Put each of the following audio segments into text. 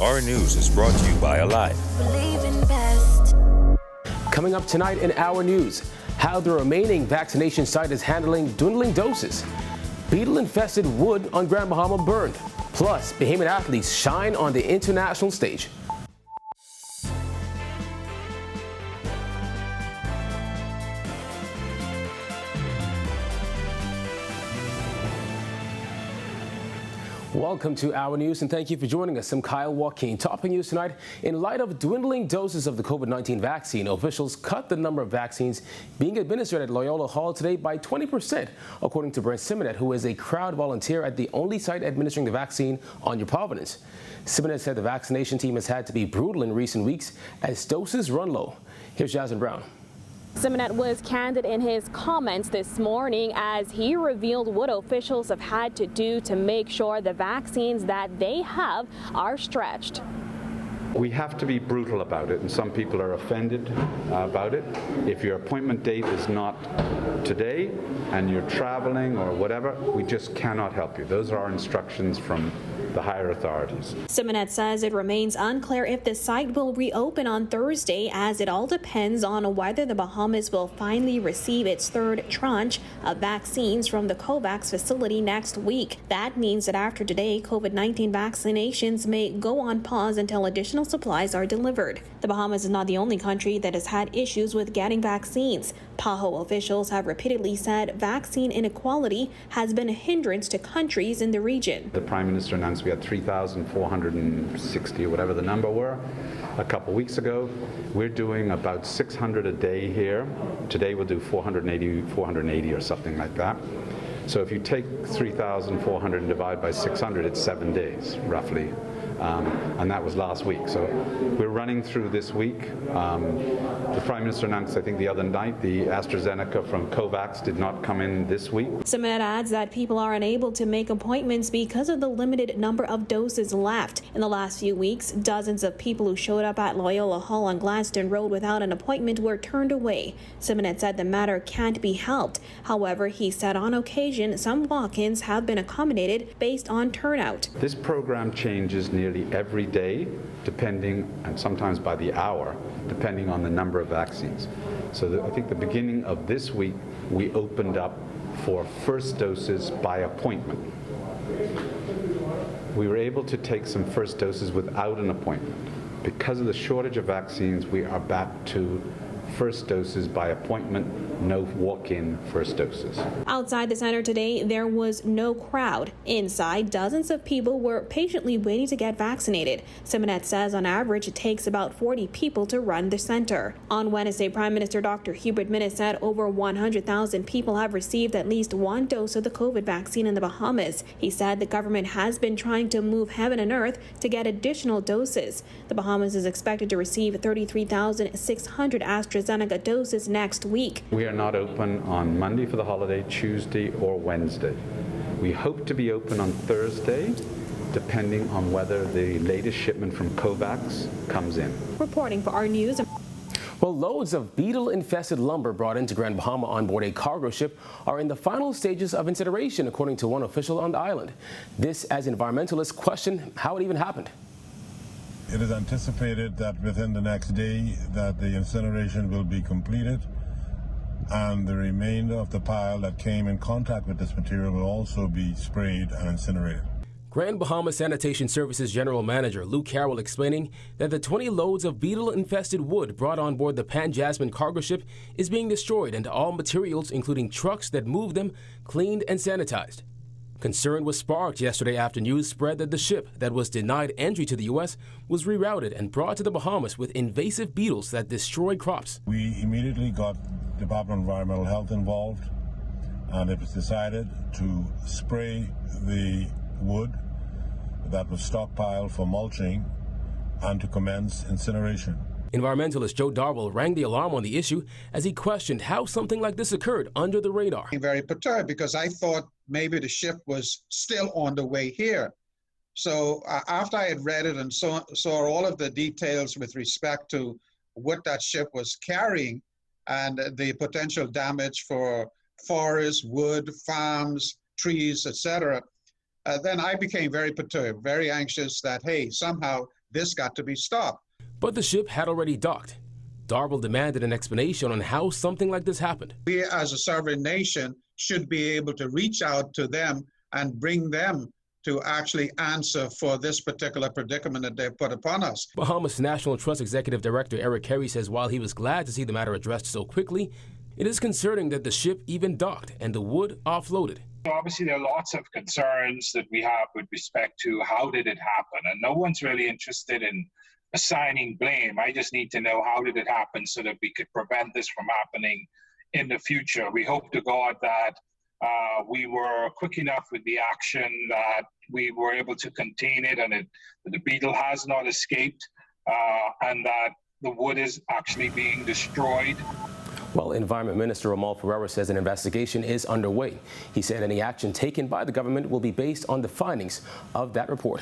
Our News is brought to you by Alive. Coming up tonight in Our News, how the remaining vaccination site is handling dwindling doses. Beetle-infested wood on Grand Bahama burned. Plus, Bahamian athletes shine on the international stage. Welcome to Our News, and thank you for joining us. I'm Kyle Joaquin. Topping news tonight, in light of dwindling doses of the COVID-19 vaccine, officials cut the number of vaccines being administered at Loyola Hall today by 20%, according to Brent Simonet, who is a crowd volunteer at the only site administering the vaccine on your Providence. Simonet said the vaccination team has had to be brutal in recent weeks as doses run low. Here's Jasmine Brown. Simonet was candid in his comments this morning as he revealed what officials have had to do to make sure the vaccines that they have are stretched. We have to be brutal about it, and some people are offended about it. If your appointment date is not today and you're traveling or whatever, we just cannot help you. Those are our instructions from the higher authorities. Simonet says it remains unclear if the site will reopen on Thursday, as it all depends on whether the Bahamas will finally receive its third tranche of vaccines from the COVAX facility next week. That means that after today, COVID-19 vaccinations may go on pause until additional supplies are delivered. The Bahamas is not the only country that has had issues with getting vaccines. PAHO officials have repeatedly said vaccine inequality has been a hindrance to countries in the region. The Prime Minister announced we had 3,460 or whatever the number were a couple weeks ago. We're doing about 600 a day here. Today we'll do 480 or something like that. So if you take 3,400 and divide by 600, it's 7 days, roughly. And that was last week. So we're running through this week. The Prime Minister announced, I think the other night, the AstraZeneca from COVAX did not come in this week. Simonet adds that people are unable to make appointments because of the limited number of doses left. In the last few weeks, dozens of people who showed up at Loyola Hall on Gladstone Road without an appointment were turned away. Simonet said the matter can't be helped. However, he said on occasion some walk-ins have been accommodated based on turnout. This program changes nearly every day, depending, and sometimes by the hour, depending on the number of vaccines. So I think the beginning of this week, we opened up for first doses by appointment. We were able to take some first doses without an appointment. Because of the shortage of vaccines, we are back to first doses by appointment, no walk-in first doses. Outside the center today, there was no crowd. Inside, dozens of people were patiently waiting to get vaccinated. Simonet says on average it takes about 40 people to run the center. On Wednesday, Prime Minister Dr. Hubert Minnis said over 100,000 people have received at least one dose of the COVID vaccine in the Bahamas. He said the government has been trying to move heaven and earth to get additional doses. The Bahamas is expected to receive 33,600 AstraZeneca doses next week. We are not open on Monday for the holiday, Tuesday or Wednesday. We hope to be open on Thursday, depending on whether the latest shipment from COVAX comes in. Reporting for Our News. Well, loads of beetle-infested lumber brought into Grand Bahama on board a cargo ship are in the final stages of incineration, according to one official on the island. This as environmentalists question how it even happened. It is anticipated that within the next day that the incineration will be completed, and the remainder of the pile that came in contact with this material will also be sprayed and incinerated. Grand Bahama Sanitation Services General Manager Luke Carroll explaining that the 20 loads of beetle-infested wood brought on board the Pan Jasmine cargo ship is being destroyed, and all materials, including trucks that move them, cleaned and sanitized. Concern was sparked yesterday after news spread that the ship that was denied entry to the U.S. was rerouted and brought to the Bahamas with invasive beetles that destroy crops. We immediately got Department of Environmental Health involved, and it was decided to spray the wood that was stockpiled for mulching and to commence incineration. Environmentalist Joe Darwell rang the alarm on the issue as he questioned how something like this occurred under the radar. I'm very perturbed because I thought maybe the ship was still on the way here. So after I had read it and saw all of the details with respect to what that ship was carrying and the potential damage for forests, wood, farms, trees, etc., then I became very perturbed, very anxious that, hey, somehow this got to be stopped. But the ship had already docked. Darville demanded an explanation on how something like this happened. We as a sovereign nation should be able to reach out to them and bring them to actually answer for this particular predicament that they've put upon us. Bahamas National Trust Executive Director Eric Carey says while he was glad to see the matter addressed so quickly, it is concerning that the ship even docked and the wood offloaded. Obviously, there are lots of concerns that we have with respect to how did it happen, and no one's really interested in assigning blame. I just need to know how did it happen so that we could prevent this from happening in the future. We hope to God that we were quick enough with the action that we were able to contain it, and the beetle has not escaped, and that the wood is actually being destroyed. Well, Environment Minister Romuald Ferreira says an investigation is underway. He said any action taken by the government will be based on the findings of that report.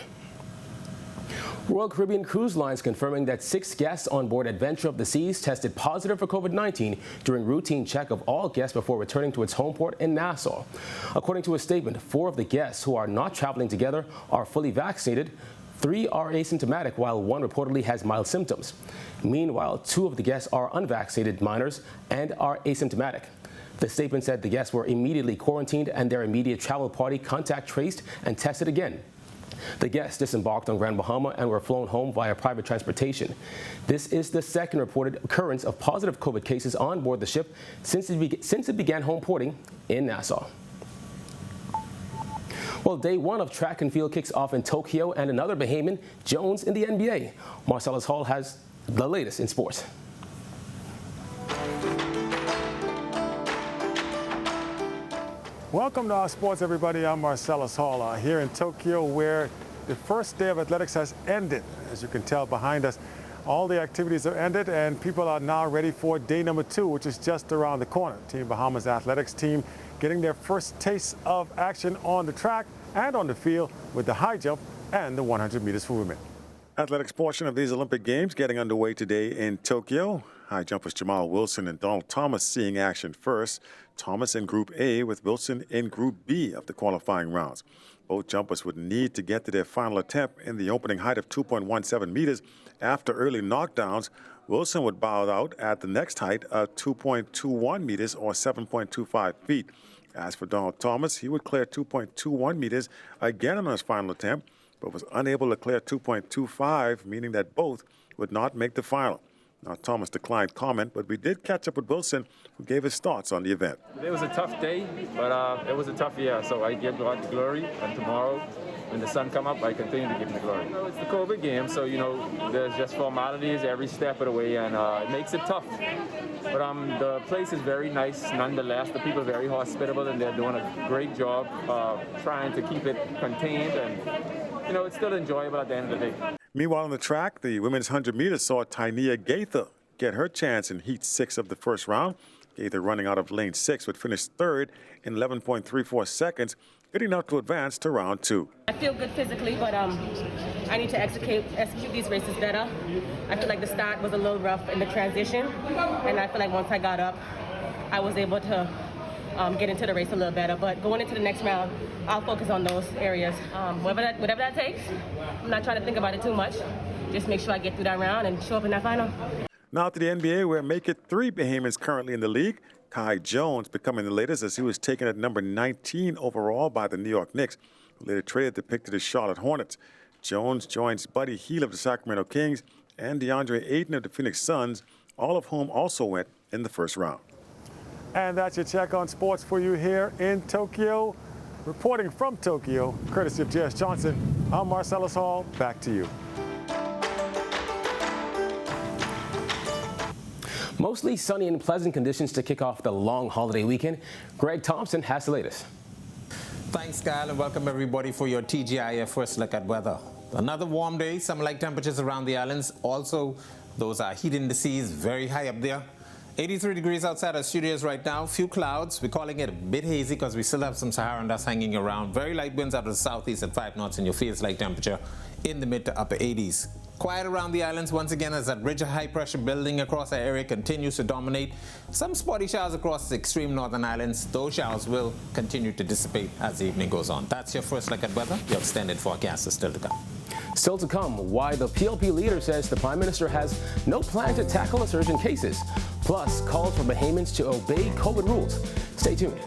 Royal Caribbean Cruise Lines confirming that 6 guests on board Adventure of the Seas tested positive for COVID-19 during routine check of all guests before returning to its home port in Nassau. According to a statement, 4 of the guests who are not traveling together are fully vaccinated. 3 are asymptomatic, while 1 reportedly has mild symptoms. Meanwhile, 2 of the guests are unvaccinated minors and are asymptomatic. The statement said the guests were immediately quarantined and their immediate travel party contact traced and tested again. The guests disembarked on Grand Bahama and were flown home via private transportation. This is the second reported occurrence of positive COVID cases on board the ship since it began home porting in Nassau. Well, day 1 of track and field kicks off in Tokyo, and another Bahamian, Jones, in the NBA. Marcellus Hall has the latest in sports. Welcome to our sports, everybody. I'm Marcellus Hall here in Tokyo, where the first day of athletics has ended. As you can tell behind us, all the activities are ended, and people are now ready for day number 2, which is just around the corner. Team Bahamas athletics team getting their first taste of action on the track and on the field with the high jump and the 100 meters for women. Athletics portion of these Olympic Games getting underway today in Tokyo. High jumpers Jamal Wilson and Donald Thomas seeing action first. Thomas in Group A with Wilson in Group B of the qualifying rounds. Both jumpers would need to get to their final attempt in the opening height of 2.17 meters. After early knockdowns, Wilson would bow out at the next height of 2.21 meters or 7.25 feet. As for Donald Thomas, he would clear 2.21 meters again on his final attempt, but was unable to clear 2.25, meaning that both would not make the final. Now, Thomas declined comment, but we did catch up with Wilson, who gave his thoughts on the event. It was a tough day, but it was a tough year, so I give God the glory, and tomorrow, when the sun come up, I continue to give him the glory. It's the COVID game, so, there's just formalities every step of the way, and it makes it tough. But the place is very nice nonetheless. The people are very hospitable, and they're doing a great job trying to keep it contained, and, it's still enjoyable at the end of the day. Meanwhile, on the track, the women's 100 meters saw Tainia Gaither get her chance in Heat 6 of the first round. Gaither, running out of lane 6, would finish third in 11.34 seconds, good enough to advance to round 2. I feel good physically, but I need to execute these races better. I feel like the start was a little rough in the transition, and I feel like once I got up, I was able to get into the race a little better. But going into the next round, I'll focus on those areas. Whatever that takes, I'm not trying to think about it too much. Just make sure I get through that round and show up in that final. Now to the NBA, where make it 3 Bahamians currently in the league. Kai Jones becoming the latest, as he was taken at number 19 overall by the New York Knicks, who later traded the pick to the Charlotte Hornets. Jones joins Buddy Hield of the Sacramento Kings and DeAndre Ayton of the Phoenix Suns, all of whom also went in the first round. And that's your check on sports for you here in Tokyo. Reporting from Tokyo, courtesy of J.S. Johnson, I'm Marcellus Hall. Back to you. Mostly sunny and pleasant conditions to kick off the long holiday weekend. Greg Thompson has the latest. Thanks, Kyle, and welcome everybody for your TGIF first look at weather. Another warm day, summer-like temperatures around the islands. Also, those are heat indices very high up there. 83 degrees outside our studios right now. Few clouds. We're calling it a bit hazy because we still have some Saharan dust hanging around. Very light winds out of the southeast at 5 knots, and your feels-like temperature in the mid to upper 80s. Quiet around the islands once again as that ridge of high pressure building across our area continues to dominate. Some spotty showers across the extreme northern islands. Those showers will continue to dissipate as the evening goes on. That's your first look at weather. Your extended forecast is still to come. Still to come, why the PLP leader says the Prime Minister has no plan to tackle a surge in cases. Plus, calls for Bahamians to obey COVID rules. Stay tuned.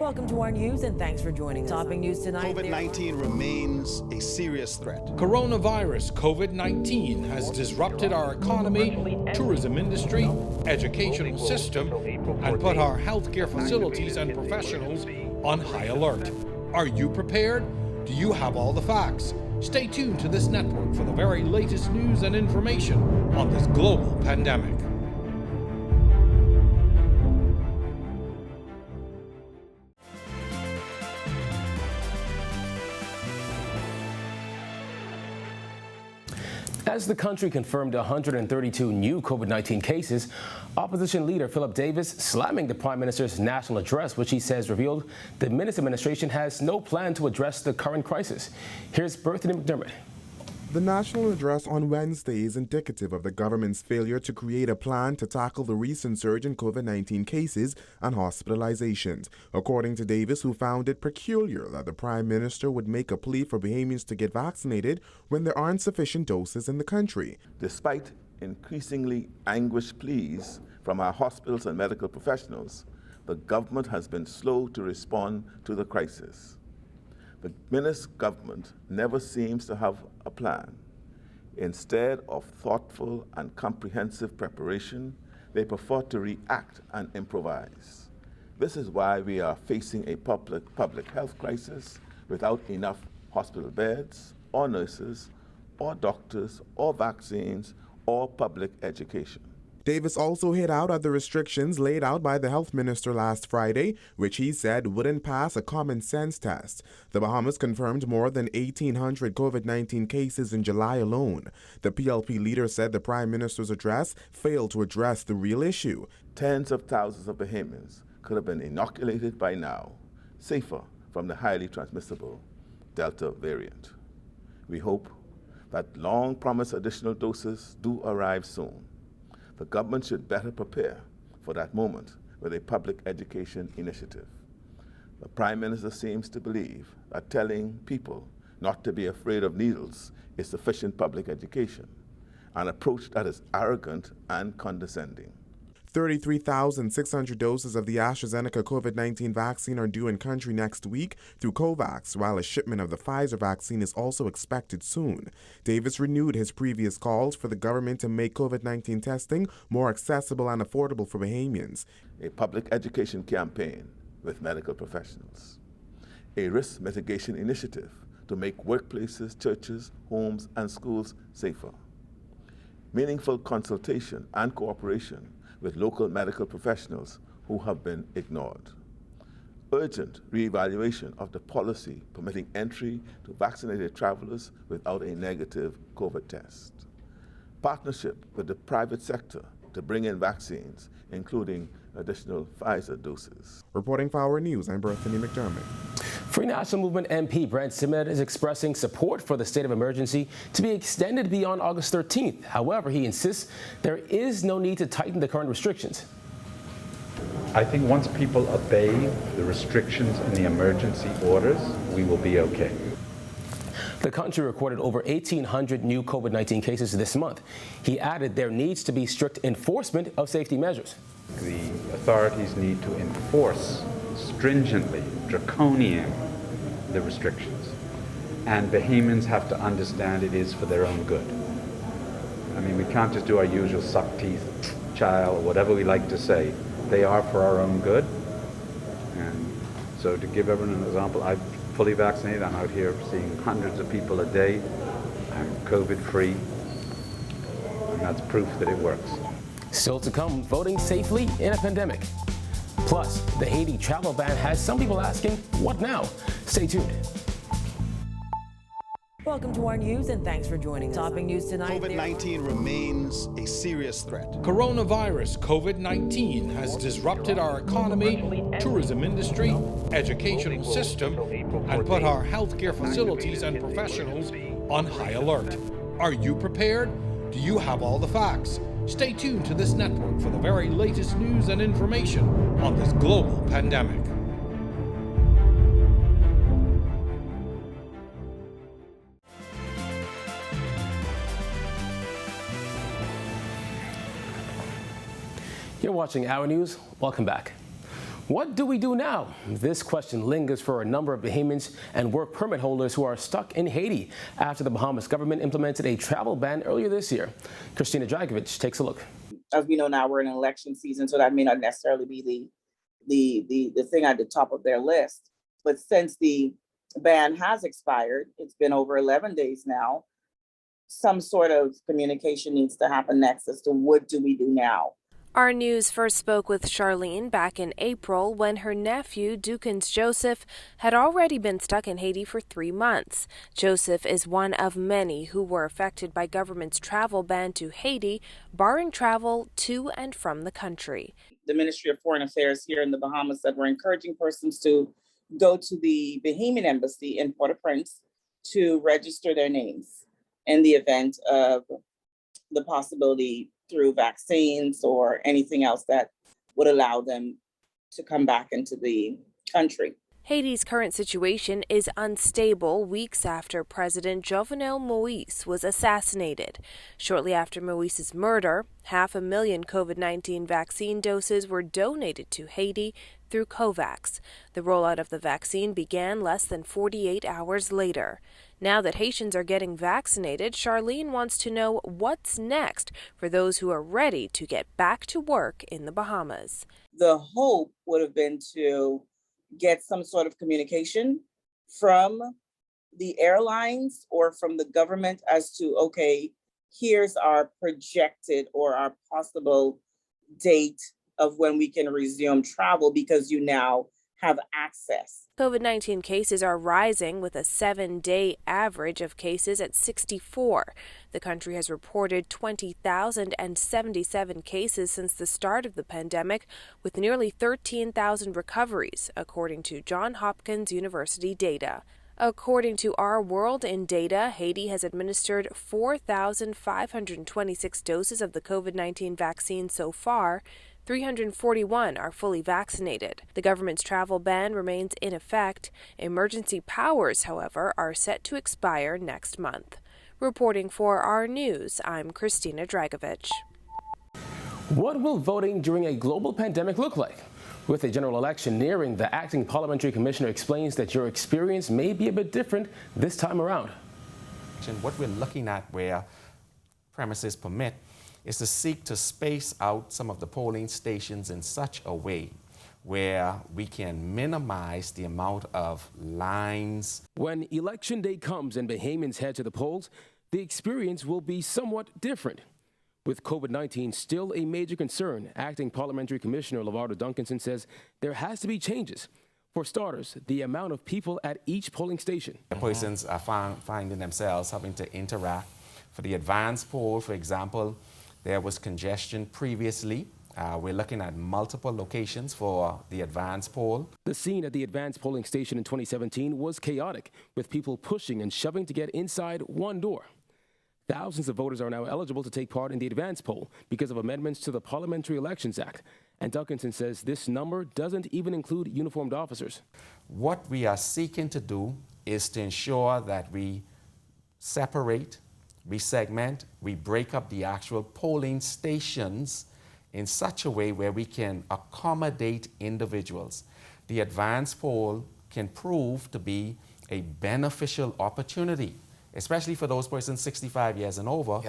Welcome to our news and thanks for joining us. Topping news tonight. COVID-19 remains a serious threat. Coronavirus COVID-19 has disrupted our economy, tourism industry, educational system, and put our healthcare facilities and professionals on high alert. Are you prepared? Do you have all the facts? Stay tuned to this network for the very latest news and information on this global pandemic. As the country confirmed 132 new COVID-19 cases, opposition leader Philip Davis slamming the Prime Minister's national address, which he says revealed the Minister administration has no plan to address the current crisis. Here's Berthany McDermott. The national address on Wednesday is indicative of the government's failure to create a plan to tackle the recent surge in COVID-19 cases and hospitalizations. According to Davis, who found it peculiar that the Prime Minister would make a plea for Bahamians to get vaccinated when there aren't sufficient doses in the country. Despite increasingly anguished pleas from our hospitals and medical professionals, the government has been slow to respond to the crisis. The Minister government never seems to have a plan. Instead of thoughtful and comprehensive preparation, they prefer to react and improvise. This is why we are facing a public health crisis without enough hospital beds, or nurses, or doctors, or vaccines, or public education. Davis also hit out at the restrictions laid out by the health minister last Friday, which he said wouldn't pass a common sense test. The Bahamas confirmed more than 1,800 COVID-19 cases in July alone. The PLP leader said the Prime Minister's address failed to address the real issue. Tens of thousands of Bahamians could have been inoculated by now, safer from the highly transmissible Delta variant. We hope that long-promised additional doses do arrive soon. The government should better prepare for that moment with a public education initiative. The Prime Minister seems to believe that telling people not to be afraid of needles is sufficient public education, an approach that is arrogant and condescending. 33,600 doses of the AstraZeneca COVID-19 vaccine are due in country next week through COVAX, while a shipment of the Pfizer vaccine is also expected soon. Davis renewed his previous calls for the government to make COVID-19 testing more accessible and affordable for Bahamians. A public education campaign with medical professionals. A risk mitigation initiative to make workplaces, churches, homes, and schools safer. Meaningful consultation and cooperation with local medical professionals who have been ignored. Urgent reevaluation of the policy permitting entry to vaccinated travelers without a negative COVID test. Partnership with the private sector to bring in vaccines, including additional Pfizer doses. Reporting for Our News, I'm Berthany McDermott. Free National Movement MP Brent Simmet is expressing support for the state of emergency to be extended beyond August 13th. However, he insists there is no need to tighten the current restrictions. I think once people obey the restrictions in the emergency orders, we will be okay. The country recorded over 1,800 new COVID-19 cases this month. He added there needs to be strict enforcement of safety measures. The authorities need to enforce stringently, draconian, the restrictions. And Bahamians have to understand it is for their own good. I mean, we can't just do our usual suck teeth, child, or whatever we like to say. They are for our own good. And so to give everyone an example, I'm fully vaccinated. I'm out here seeing hundreds of people a day. I'm COVID-free. And that's proof that it works. Still to come, voting safely in a pandemic. Plus, the Haiti travel ban has some people asking, what now? Stay tuned. Welcome to our news and thanks for joining us. Topping news tonight. COVID-19 remains a serious threat. Coronavirus COVID-19 has disrupted our economy, tourism industry, educational system, and put our healthcare facilities and professionals on high alert. Are you prepared? Do you have all the facts? Stay tuned to this network for the very latest news and information on this global pandemic. You're watching Our News. Welcome back. What do we do now? This question lingers for a number of Bahamians and work permit holders who are stuck in Haiti after the Bahamas government implemented a travel ban earlier this year. Christina Dragovich takes a look. As we know now, we're in an election season, so that may not necessarily be the thing at the top of their list. But since the ban has expired, it's been over 11 days now, some sort of communication needs to happen next as to what do we do now. Our News first spoke with Charlene back in April when her nephew, Dukins Joseph, had already been stuck in Haiti for 3 months. Joseph is one of many who were affected by government's travel ban to Haiti, barring travel to and from the country. The Ministry of Foreign Affairs here in the Bahamas said we're encouraging persons to go to the Bahamian Embassy in Port-au-Prince to register their names in the event of the possibility through vaccines or anything else that would allow them to come back into the country. Haiti's current situation is unstable weeks after President Jovenel Moïse was assassinated. Shortly after Moïse's murder, 500,000 COVID-19 vaccine doses were donated to Haiti through COVAX. The rollout of the vaccine began less than 48 hours later. Now that Haitians are getting vaccinated, Charlene wants to know what's next for those who are ready to get back to work in the Bahamas. The hope would have been to get some sort of communication from the airlines or from the government as to, okay, here's our projected or our possible date of when we can resume travel because you now have access. COVID-19 cases are rising with a 7-day average of cases at 64. The country has reported 20,077 cases since the start of the pandemic, with nearly 13,000 recoveries, according to Johns Hopkins University data. According to Our World in data, Haiti has administered 4,526 doses of the COVID-19 vaccine so far. 341 are fully vaccinated. The government's travel ban remains in effect. Emergency powers, however, are set to expire next month. Reporting for Our News, I'm Christina Dragovich. What will voting during a global pandemic look like? With the general election nearing, the acting parliamentary commissioner explains that your experience may be a bit different this time around. And what we're looking at where premises permit is to seek to space out some of the polling stations in such a way where we can minimize the amount of lines. When election day comes and Bahamians head to the polls, the experience will be somewhat different. With COVID-19 still a major concern, acting parliamentary commissioner Lavardo Duncanson says there has to be changes. For starters, the amount of people at each polling station. The persons are finding themselves having to interact. For the advanced poll, for example, there was congestion previously. We're looking at multiple locations for the advanced poll. The scene at the advanced polling station in 2017 was chaotic, with people pushing and shoving to get inside one door. Thousands of voters are now eligible to take part in the advanced poll because of amendments to the Parliamentary Elections Act. And Duncanson says this number doesn't even include uniformed officers. What we are seeking to do is to ensure that we separate, we segment, we break up the actual polling stations in such a way where we can accommodate individuals. The advanced poll can prove to be a beneficial opportunity, especially for those persons 65 years and over,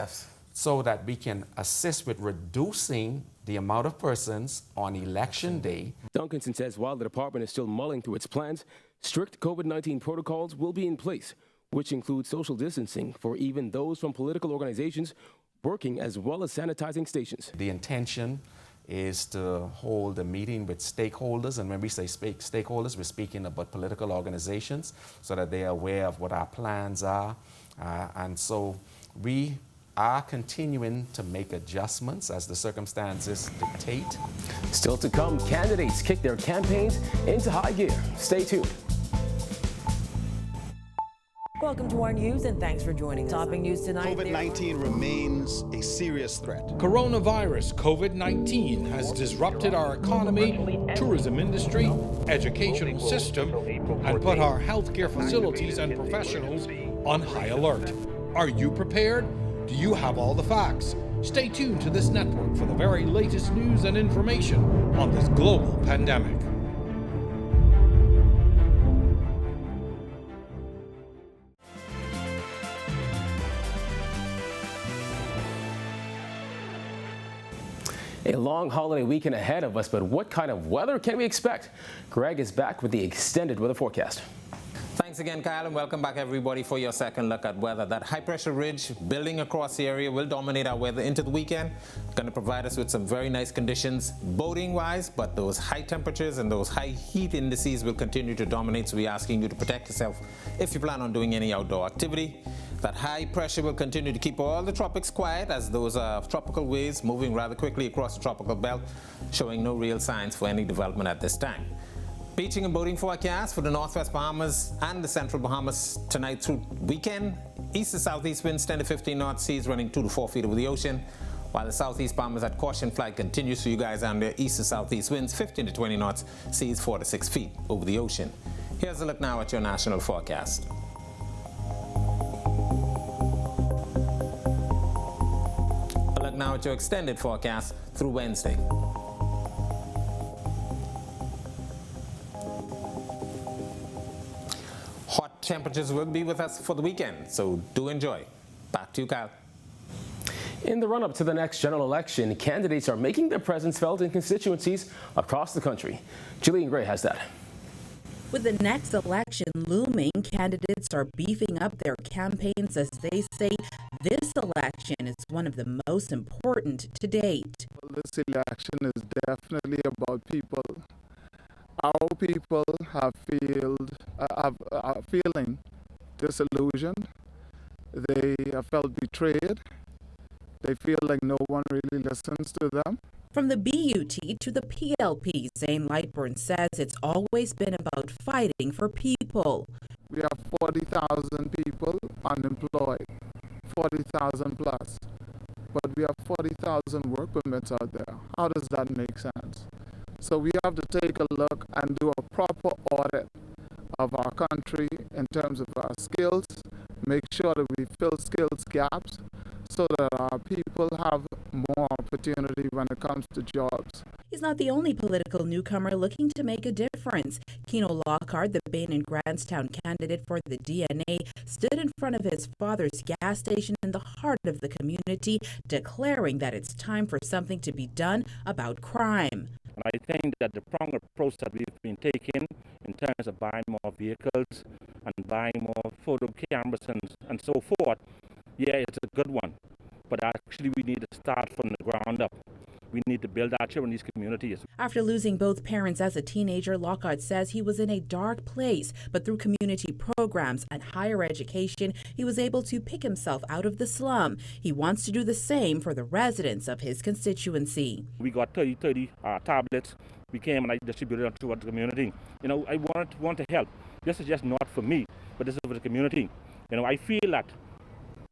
so that we can assist with reducing the amount of persons on election day. Duncanson says while the department is still mulling through its plans, strict COVID-19 protocols will be in place, which include social distancing for even those from political organizations working, as well as sanitizing stations. The intention is to hold a meeting with stakeholders, and when we say stakeholders, we're speaking about political organizations, so that they are aware of what our plans are. And so we are continuing to make adjustments as the circumstances dictate. Still to come, candidates kick their campaigns into high gear. Stay tuned. Welcome to our news and thanks for joining us. Topping news tonight. COVID-19 remains a serious threat. Coronavirus COVID-19 has disrupted our economy, tourism industry, educational system, and put our healthcare facilities and professionals on high alert. Are you prepared? Do you have all the facts? Stay tuned to this network for the very latest news and information on this global pandemic. A long holiday weekend ahead of us, but what kind of weather can we expect? Greg is back with the extended weather forecast. Thanks again, Kyle, and welcome back, everybody, for your second look at weather. That high-pressure ridge building across the area will dominate our weather into the weekend. Going to provide us with some very nice conditions boating-wise, but those high temperatures and those high heat indices will continue to dominate, so we're asking you to protect yourself if you plan on doing any outdoor activity. That high pressure will continue to keep all the tropics quiet as those tropical waves moving rather quickly across the tropical belt, showing no real signs for any development at this time. Beaching and boating forecast for the northwest Bahamas and the central Bahamas tonight through weekend. East to southeast winds 10 to 15 knots, seas running 2 to 4 feet over the ocean, while the southeast Bahamas at caution flight continues for you guys on the east to southeast winds 15 to 20 knots, seas 4 to 6 feet over the ocean. Here's a look now at your national forecast. A look now at your extended forecast through Wednesday. Hot temperatures will be with us for the weekend, so do enjoy. Back to you, Kyle. In the run-up to the next general election, candidates are making their presence felt in constituencies across the country. Jillian Gray has that. With the next election looming, candidates are beefing up their campaigns as they say this election is one of the most important to date. This election is definitely about people. Our people are feeling disillusioned. They have felt betrayed. They feel like no one really listens to them. From the BUT to the PLP, Zane Lightburn says it's always been about fighting for people. We have 40,000 people unemployed, 40,000 plus. But we have 40,000 work permits out there. How does that make sense? So we have to take a look and do a proper audit of our country in terms of our skills, make sure that we fill skills gaps so that our people have more opportunity when it comes to jobs. He's not the only political newcomer looking to make a difference. Keno Lockhart, the Bain and Grantstown candidate for the DNA, stood in front of his father's gas station in the heart of the community, declaring that it's time for something to be done about crime. And I think that the pronged approach that we've been taking in terms of buying more vehicles and buying more photo cameras and so forth, yeah, it's a good one. But actually we need to start from the ground up. We need to build our children in these communities. After losing both parents as a teenager, Lockhart says he was in a dark place, but through community programs and higher education, he was able to pick himself out of the slum. He wants to do the same for the residents of his constituency. We got 30 tablets. We came and I distributed them throughout the community. You know, I want to help. This is just not for me, but this is for the community. You know, I feel that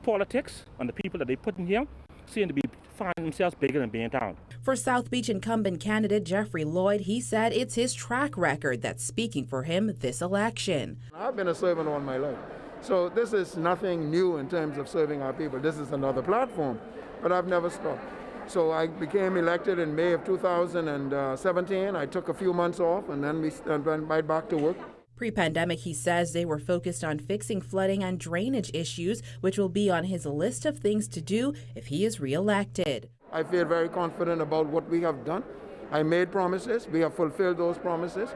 politics and the people that they put in here seem to be finding themselves bigger than being town. For South Beach incumbent candidate Jeffrey Lloyd, he said it's his track record that's speaking for him this election. I've been a servant all my life, so this is nothing new in terms of serving our people. This is another platform, but I've never stopped. So I became elected in May of 2017. I took a few months off and then we went right back to work. Pre-pandemic, he says they were focused on fixing flooding and drainage issues, which will be on his list of things to do if he is re-elected. I feel very confident about what we have done. I made promises. We have fulfilled those promises.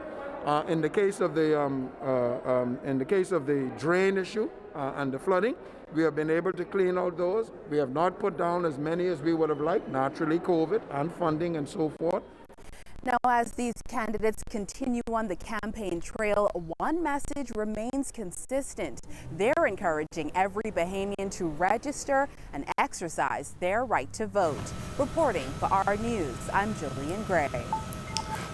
In the case of the drain issue and the flooding, we have been able to clean out those. We have not put down as many as we would have liked, naturally COVID and funding and so forth. Now, as these candidates continue on the campaign trail, one message remains consistent. They're encouraging every Bahamian to register and exercise their right to vote. Reporting for Our News, I'm Jillian Gray.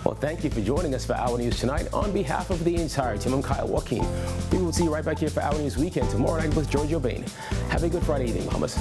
Well, thank you for joining us for Our News tonight. On behalf of the entire team, I'm Kyle Joaquin. We will see you right back here for Our News Weekend tomorrow night with George Bain. Have a good Friday evening, Bahamas.